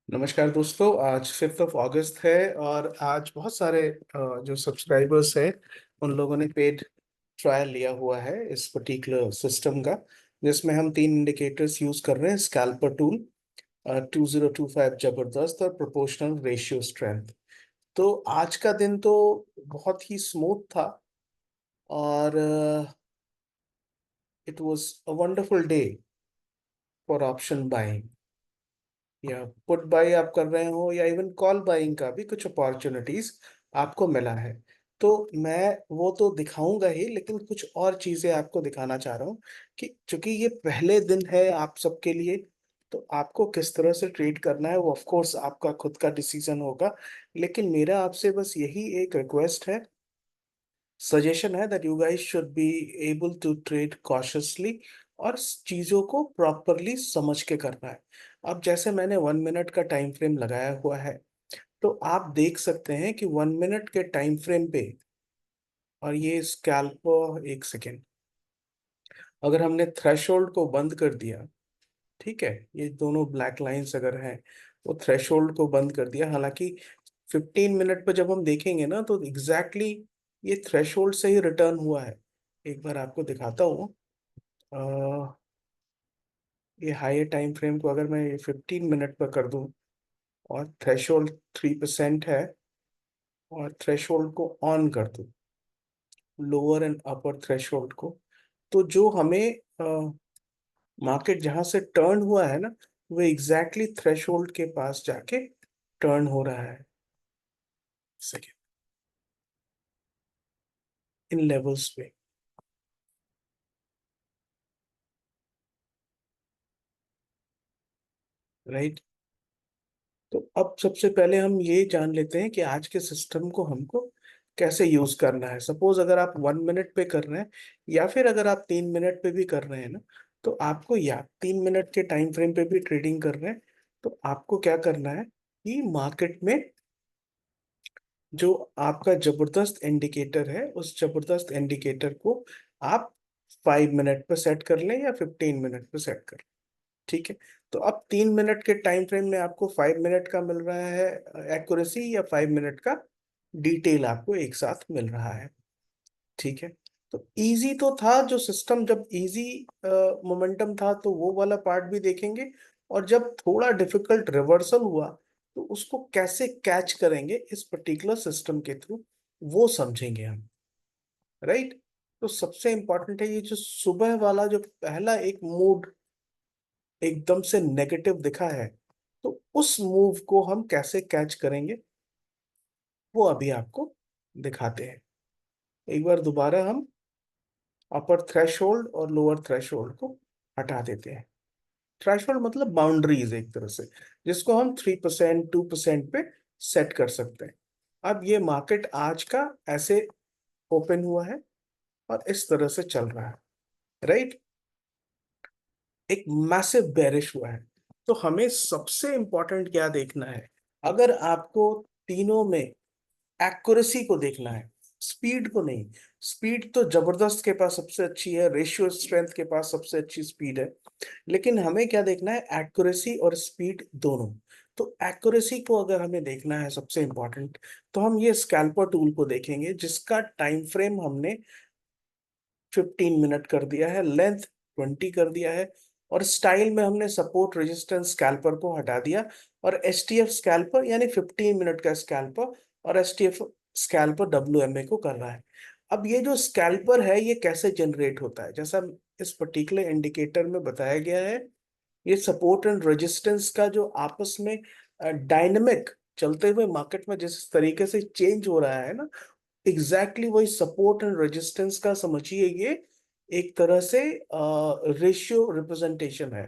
नमस्कार दोस्तों। आज 5 अगस्त है और आज बहुत सारे जो सब्सक्राइबर्स हैं उन लोगों ने पेड ट्रायल लिया हुआ है इस पर्टिकुलर सिस्टम का, जिसमें हम तीन इंडिकेटर्स यूज कर रहे हैं: स्कैल्पर टूल, 2025 जबरदस्त और प्रोपोर्शनल रेशियो स्ट्रेंथ। तो आज का दिन तो बहुत ही स्मूथ था और it was a wonderful day for option buying, या पुट बाई आप कर रहे हो या इवन कॉल बाइंग का भी कुछ अपॉर्चुनिटीज आपको मिला है। तो मैं वो तो दिखाऊंगा ही, लेकिन कुछ और चीजें आपको दिखाना चाह रहा हूँ कि चूंकि ये पहले दिन है आप सबके लिए, तो आपको किस तरह से ट्रीट करना है वो ऑफ कोर्स आपका खुद का डिसीजन होगा। लेकिन मेरा आपसे बस यही एक रिक्वेस्ट है, सजेशन है, that you guys should be able to trade cautiously और चीजों को प्रॉपरली समझ के करना है। अब जैसे मैंने 1 मिनट का टाइम फ्रेम लगाया हुआ है, तो आप देख सकते हैं कि 1 मिनट के टाइम फ्रेम पे, और ये स्कैल्पर, एक सेकेंड, अगर हमने थ्रेशोल्ड को बंद कर दिया, ठीक है, ये दोनों ब्लैक लाइंस अगर हैं, वो थ्रेशोल्ड को बंद कर दिया। हालांकि 15 मिनट पर जब हम देखेंगे ना, तो एग्जैक्टली ये थ्रेशोल्ड से ही रिटर्न हुआ है। एक बार आपको दिखाता हूँ। अ, ये हायर टाइम फ्रेम को अगर मैं ये 15 मिनट पर कर दूं और थ्रेशोल्ड 3% है, और थ्रेशोल्ड को ऑन कर दूं, लोअर एंड अपर थ्रेशोल्ड को, तो जो हमें मार्केट जहां से टर्न हुआ है ना, वो एग्जैक्टली थ्रेशोल्ड के पास जाके टर्न हो रहा है। सेकेंड, इन लेवल्स पे, राइट। तो अब सबसे पहले हम ये जान लेते हैं कि आज के सिस्टम को हमको कैसे यूज करना है। सपोज अगर आप 1 मिनट पे कर रहे हैं, या फिर अगर आप 3 मिनट पे भी कर रहे हैं ना, तो आपको, या 3 मिनट के टाइम फ्रेम पे भी ट्रेडिंग कर रहे हैं, तो आपको क्या करना है कि मार्केट में जो आपका जबरदस्त इंडिकेटर है, उस जबरदस्त इंडिकेटर को आप 5 मिनट पे सेट कर लें या 15 मिनट पे सेट कर लें। ठीक है। तो अब 3 मिनट के टाइम फ्रेम में आपको 5 मिनट का मिल रहा है एक्यूरेसी, या 5 मिनट का डिटेल आपको एक साथ मिल रहा है। ठीक है। तो इजी तो था जो सिस्टम, जब इजी मोमेंटम था तो वो वाला पार्ट भी देखेंगे, और जब थोड़ा डिफिकल्ट रिवर्सल हुआ तो उसको कैसे कैच करेंगे इस पर्टिकुलर सिस्टम के थ्रू, वो समझेंगे हम। राइट। तो सबसे इंपॉर्टेंट है ये जो सुबह वाला जो पहला एक मूड एकदम से नेगेटिव दिखा है, तो उस मूव को हम कैसे कैच करेंगे वो अभी आपको दिखाते हैं। एक बार दोबारा हम अपर थ्रेशोल्ड और लोअर थ्रेशोल्ड को हटा देते हैं। थ्रेशोल्ड मतलब बाउंड्रीज एक तरह से, जिसको हम 3% 2% पे सेट कर सकते हैं। अब ये मार्केट आज का ऐसे ओपन हुआ है और इस तरह से चल रहा है, राइट। एक मैसिव बेरिश हुआ है। तो हमें सबसे इंपॉर्टेंट क्या देखना है, अगर आपको तीनों में एक्यूरेसी को देखना है, स्पीड को नहीं। स्पीड तो जबरदस्त के पास सबसे अच्छी है, रेशियो स्ट्रेंथ के पास सबसे अच्छी स्पीड है, लेकिन हमें क्या देखना है, एक्यूरेसी और स्पीड दोनों। तो एक्यूरेसी को अगर हमें देखना है सबसे इंपॉर्टेंट, तो हम ये स्कैल्पर टूल को देखेंगे, जिसका टाइम फ्रेम हमने 15 मिनट कर दिया है, लेंथ 20 कर दिया है, और स्टाइल में हमने सपोर्ट रेजिस्टेंस स्कैल्पर को हटा दिया, और एसटीएफ स्कैल्पर यानी 15 मिनट का स्कैल्पर, और एसटीएफ स्कैल्पर डब्ल्यूएमए को कर रहा है। अब ये जो स्कैल्पर है ये कैसे जनरेट होता है, जैसा इस पर्टिकुलर इंडिकेटर में बताया गया है, ये सपोर्ट एंड रेजिस्टेंस का जो आपस में डायनेमिक चलते हुए मार्केट में जिस तरीके से चेंज हो रहा है ना, एग्जैक्टली वही सपोर्ट एंड रेजिस्टेंस का समझिए, ये एक तरह से रेशियो रिप्रेजेंटेशन है।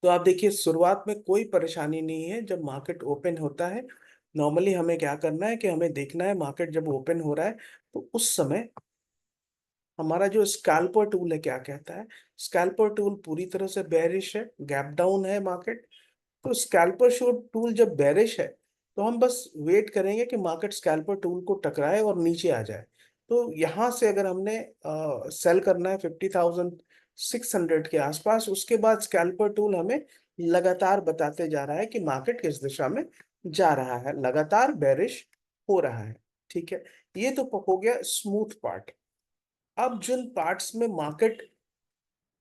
तो आप देखिए, शुरुआत में कोई परेशानी नहीं है जब मार्केट ओपन होता है। नॉर्मली हमें क्या करना है कि हमें देखना है मार्केट जब ओपन हो रहा है, तो उस समय हमारा जो स्कैल्पर टूल है क्या कहता है। स्कैल्पर टूल पूरी तरह से बेरिश है, गैप डाउन है मार्केट। तो स्कैल्पर शो टूल जब बेरिश है, तो हम बस वेट करेंगे कि मार्केट स्कैल्पर टूल को टकराए और नीचे आ जाए। तो यहाँ से अगर हमने सेल करना है 50,000 600 के आसपास। उसके बाद स्कैल्पर टूल हमें लगातार बताते जा रहा है कि मार्केट किस दिशा में जा रहा है, लगातार बेरिश हो रहा है। ठीक है, ये तो हो गया स्मूथ पार्ट। अब जिन पार्ट्स में मार्केट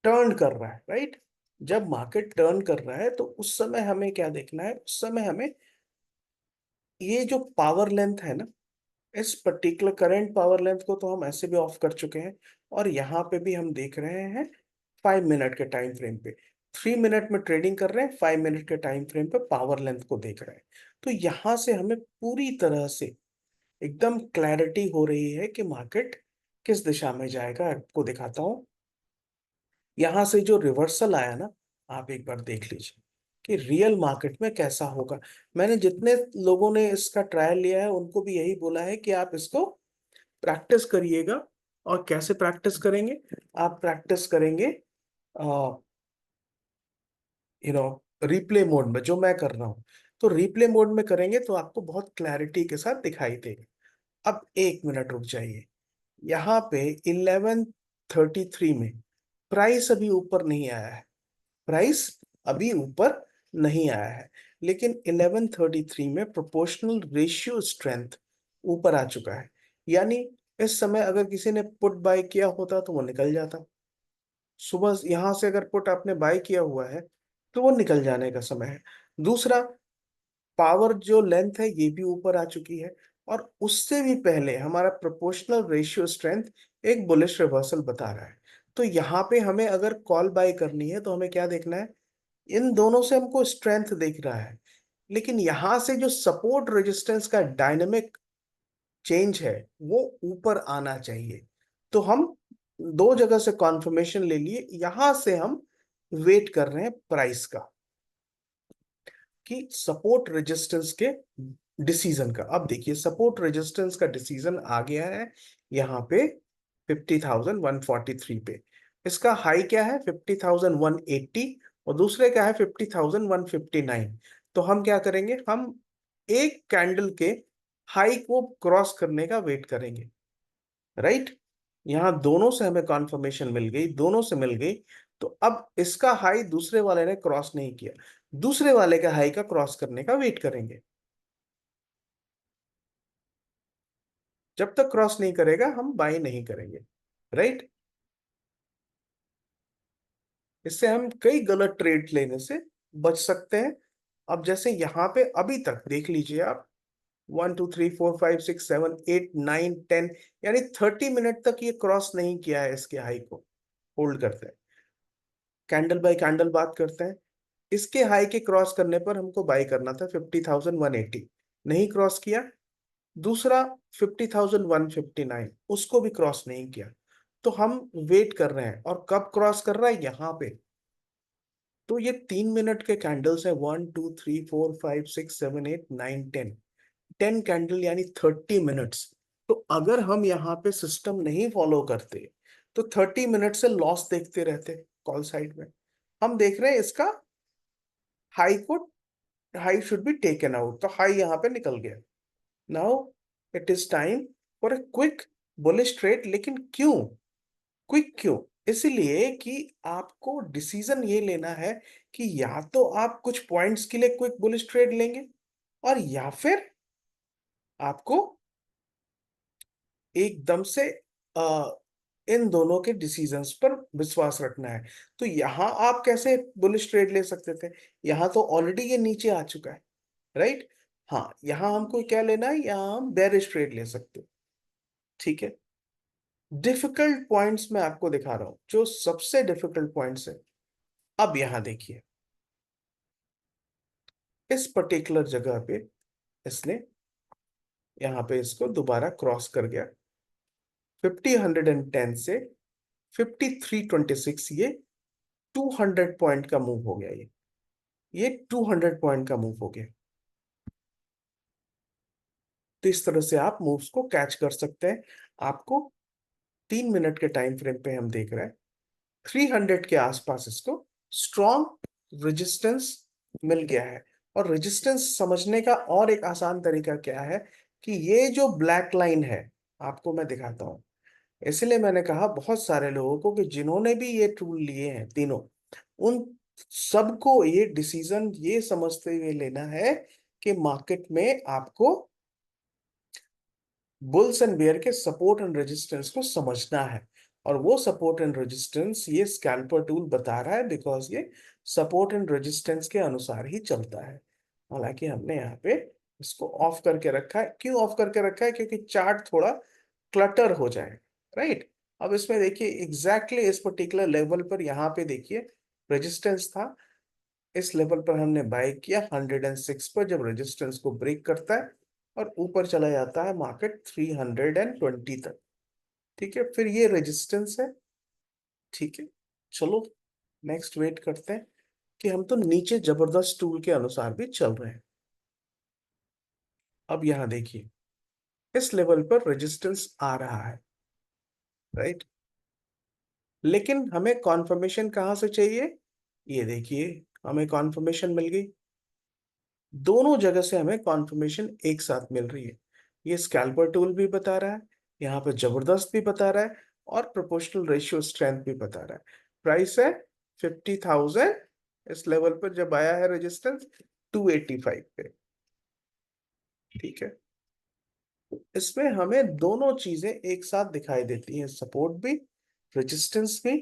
टर्न कर रहा है, राइट, जब मार्केट टर्न कर रहा है तो उस समय हमें क्या देखना है, उस समय हमें ये जो पावर लेंथ है ना, इस पर्टिकुलर करंट पावर लेंथ को तो हम ऐसे भी ऑफ कर चुके हैं, और यहाँ पे भी हम देख रहे हैं 5 मिनट के टाइम फ्रेम पे। 3 मिनट में ट्रेडिंग कर रहे हैं, 5 मिनट के टाइम फ्रेम पे पावर लेंथ को देख रहे हैं। तो यहाँ से हमें पूरी तरह से एकदम क्लैरिटी हो रही है कि मार्केट किस दिशा में जाएगा। आपको दिखाता हूँ, यहाँ से जो रिवर्सल आया ना, आप एक बार देख लीजिए कि रियल मार्केट में कैसा होगा। मैंने जितने लोगों ने इसका ट्रायल लिया है उनको भी यही बोला है कि आप इसको प्रैक्टिस करिएगा। और कैसे प्रैक्टिस करेंगे, आप प्रैक्टिस करेंगे रिप्ले मोड में, जो मैं कर रहा हूं। तो रिप्ले मोड में करेंगे तो आपको बहुत क्लैरिटी के साथ दिखाई देगा। अब 1 मिनट रुक जाइए, यहाँ पे 11:33 में प्राइस अभी ऊपर नहीं आया है, प्राइस अभी ऊपर नहीं आया है, लेकिन 11:33 में प्रोपोर्शनल रेशियो स्ट्रेंथ ऊपर आ चुका है। यानी इस समय अगर किसी ने पुट बाय किया होता तो वो निकल जाता। सुबह यहां से अगर पुट आपने बाय किया हुआ है तो वो निकल जाने का समय है। दूसरा, पावर जो लेंथ है ये भी ऊपर आ चुकी है, और उससे भी पहले हमारा प्रोपोर्शनल रेशियो स्ट्रेंथ एक बुलिश रिवर्सल बता रहा है। तो यहाँ पे हमें अगर कॉल बाय करनी है तो हमें क्या देखना है, इन दोनों से हमको स्ट्रेंथ दिख रहा है, लेकिन यहां से जो सपोर्ट रेजिस्टेंस का डायनेमिक चेंज है वो ऊपर आना चाहिए। तो हम दो जगह से कॉन्फर्मेशन ले लिए, यहां से हम वेट कर रहे हैं प्राइस का, कि सपोर्ट रेजिस्टेंस के डिसीजन का। अब देखिए सपोर्ट रेजिस्टेंस का डिसीजन आ गया है यहाँ पे 50,143 पे। इसका हाई क्या है 50,180, और दूसरे का है 50,159। तो हम क्या करेंगे, हम एक कैंडल के हाई को क्रॉस करने का वेट करेंगे, राइट। यहाँ दोनों से हमें कॉन्फर्मेशन मिल गई, दोनों से मिल गई। तो अब इसका हाई दूसरे वाले ने क्रॉस नहीं किया, दूसरे वाले का हाई का क्रॉस करने का वेट करेंगे। जब तक क्रॉस नहीं करेगा हम बाई नहीं करेंगे, राइट। इससे हम कई गलत ट्रेड लेने से बच सकते हैं। अब जैसे यहाँ पे अभी तक देख लीजिए आप, 1 2 3 4 5 6 7 8 9 10, यानी 30 मिनट तक ये क्रॉस नहीं किया है इसके हाई को। होल्ड करते हैं, कैंडल बाय कैंडल बात करते हैं। इसके हाई के क्रॉस करने पर हमको बाय करना था 50,180, नहीं क्रॉस किया। दूसरा 50,159, उसको भी क्रॉस नहीं किया। तो हम वेट कर रहे हैं, और कब क्रॉस कर रहा है यहाँ पे। तो ये 3 मिनट के कैंडल्स है, 1 2 3 4 5 6 7 8 9 10, 10 कैंडल यानी 30 मिनट्स। तो अगर हम यहाँ पे सिस्टम नहीं फॉलो करते तो 30 मिनट से लॉस देखते रहते कॉल साइड में। हम देख रहे हैं इसका हाई को, high should be taken out, तो हाई यहाँ पे निकल गया। Now it is time for a quick bullish trade. लेकिन क्यों क्विक, क्यों? इसलिए कि आपको डिसीजन ये लेना है कि या तो आप कुछ पॉइंट्स के लिए क्विक बुलिश ट्रेड लेंगे, और या फिर आपको एकदम से आ, इन दोनों के डिसीजंस पर विश्वास रखना है। तो यहां आप कैसे बुलिश ट्रेड ले सकते थे, यहां तो ऑलरेडी ये नीचे आ चुका है, राइट। हाँ, यहां हमको क्या लेना है, यहां हम बेरिश ट्रेड ले सकते हैं। ठीक है, डिफिकल्ट पॉइंट्स मैं आपको दिखा रहा हूं, जो सबसे डिफिकल्ट पॉइंट्स है। अब यहां देखिए, इस पर्टिकुलर जगह पे इसने यहाँ पे इसको दोबारा क्रॉस कर गया, 50,110 से 5326, ये 200 पॉइंट का मूव हो गया। ये 200 पॉइंट का मूव हो गया। तो इस तरह से आप मूव्स को कैच कर सकते हैं। आपको 3 मिनट के टाइम फ्रेम पे हम देख रहे हैं 300 के आसपास इसको स्ट्रॉन्ग रेजिस्टेंस मिल गया है। और रेजिस्टेंस समझने का और एक आसान तरीका क्या है, कि ये जो ब्लैक लाइन है, आपको मैं दिखाता हूं, इसलिए मैंने कहा बहुत सारे लोगों को कि जिन्होंने भी ये टूल लिए हैं तीनों, उन सबको ये डिसीजन ये समझते हुए लेना है कि मार्केट में आपको बुल्स एंड बेयर के सपोर्ट एंड रेजिस्टेंस को समझना है। और वो सपोर्ट एंड रेजिस्टेंस ये स्कैल्पर टूल बता रहा है, बिकॉज ये सपोर्ट एंड रेजिस्टेंस के अनुसार ही चलता है। हालांकि हमने यहाँ पे इसको ऑफ करके रखा है। क्यों ऑफ करके रखा है? क्योंकि चार्ट थोड़ा क्लटर हो जाए, राइट। अब इसमें देखिए एग्जैक्टली इस पर्टिकुलर लेवल पर, यहाँ पे देखिए रेजिस्टेंस था, इस लेवल पर हमने बाय किया 106 पर, जब रेजिस्टेंस को ब्रेक करता है और ऊपर चला जाता है मार्केट 320 तक। ठीक है, फिर ये रेजिस्टेंस है। ठीक है, चलो नेक्स्ट वेट करते हैं कि हम तो नीचे जबरदस्त टूल के अनुसार भी चल रहे हैं। अब यहां देखिए इस लेवल पर रेजिस्टेंस आ रहा है, राइट। लेकिन हमें कॉन्फर्मेशन कहां से चाहिए? ये देखिए हमें कॉन्फर्मेशन मिल गई, दोनों जगह से हमें कॉन्फर्मेशन एक साथ मिल रही है। ये स्कैल्पर टूल भी बता रहा है, यहाँ पे जबरदस्त भी बता रहा है, और प्रोपोर्शनल रेशियो स्ट्रेंथ भी बता रहा है। प्राइस है 50,000, इस लेवल पर जब आया है रेजिस्टेंस 285 पे। ठीक है, तो इसमें हमें दोनों चीजें एक साथ दिखाई देती हैं, सपोर्ट भी, रेजिस्टेंस भी,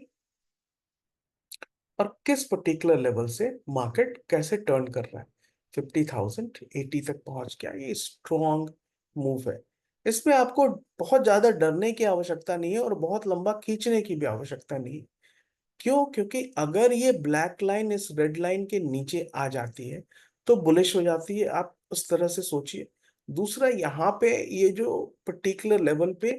और किस पर्टिकुलर लेवल से मार्केट कैसे टर्न कर रहा है। 50,080 तक पहुंच गया, ये स्ट्रॉन्ग मूव है। इसमें आपको बहुत ज्यादा डरने की आवश्यकता नहीं है और बहुत लंबा खींचने की भी आवश्यकता नहीं है। क्यों? क्योंकि अगर ये ब्लैक लाइन इस रेड लाइन के नीचे आ जाती है तो बुलिश हो जाती है, आप उस तरह से सोचिए। दूसरा, यहाँ पे ये जो पर्टिकुलर लेवल पे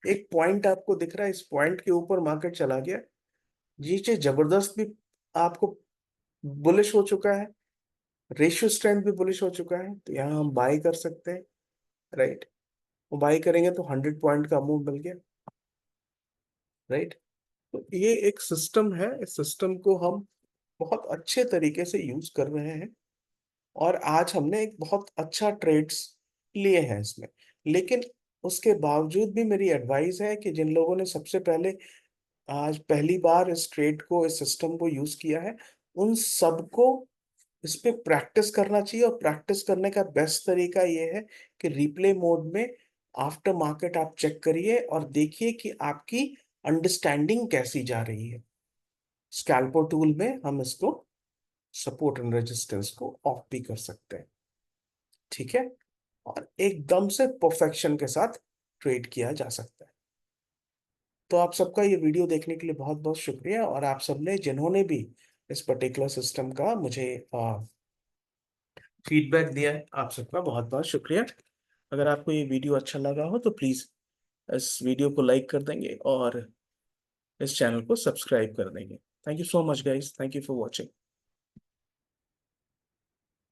एक पॉइंट आपको दिख रहा है, इस पॉइंट के ऊपर मार्केट चला गया, नीचे जबरदस्त भी आपको बुलिश हो चुका है, रेशियो स्ट्रेंथ भी बुलिश हो चुका है, तो यहाँ हम बाय कर सकते हैं, राइट। बाय करेंगे तो 100 पॉइंट का मूव मिल गया, राइट। तो ये एक सिस्टम है, इस सिस्टम को हम बहुत अच्छे तरीके से यूज कर रहे हैं, और आज हमने एक बहुत अच्छा ट्रेड्स लिए हैं इसमें। लेकिन उसके बावजूद भी मेरी एडवाइस है कि जिन लोगों ने सबसे पहले आज पहली बार इस ट्रेड को, इस सिस्टम को यूज किया है, उन सबको इस पे प्रैक्टिस करना चाहिए। और प्रैक्टिस करने का बेस्ट तरीका ये है कि रिप्ले मोड में आफ्टर मार्केट आप चेक करिए और देखिए कि आपकी अंडरस्टैंडिंग कैसी जा रही है। स्कैल्पो टूल में हम इसको सपोर्ट एंड रेजिस्टेंस को ऑफ भी कर सकते हैं, ठीक है, और एकदम से परफेक्शन के साथ ट्रेड किया जा सकता है। तो आप सबका ये वीडियो देखने के लिए बहुत बहुत शुक्रिया, और आप सबने जिन्होंने भी इस पर्टिकुलर सिस्टम का मुझे फीडबैक दिया है, आप सबका बहुत बहुत शुक्रिया। अगर आपको ये वीडियो अच्छा लगा हो तो प्लीज़ इस वीडियो को लाइक कर देंगे और इस चैनल को सब्सक्राइब कर देंगे। Thank you so much guys, thank you for watching.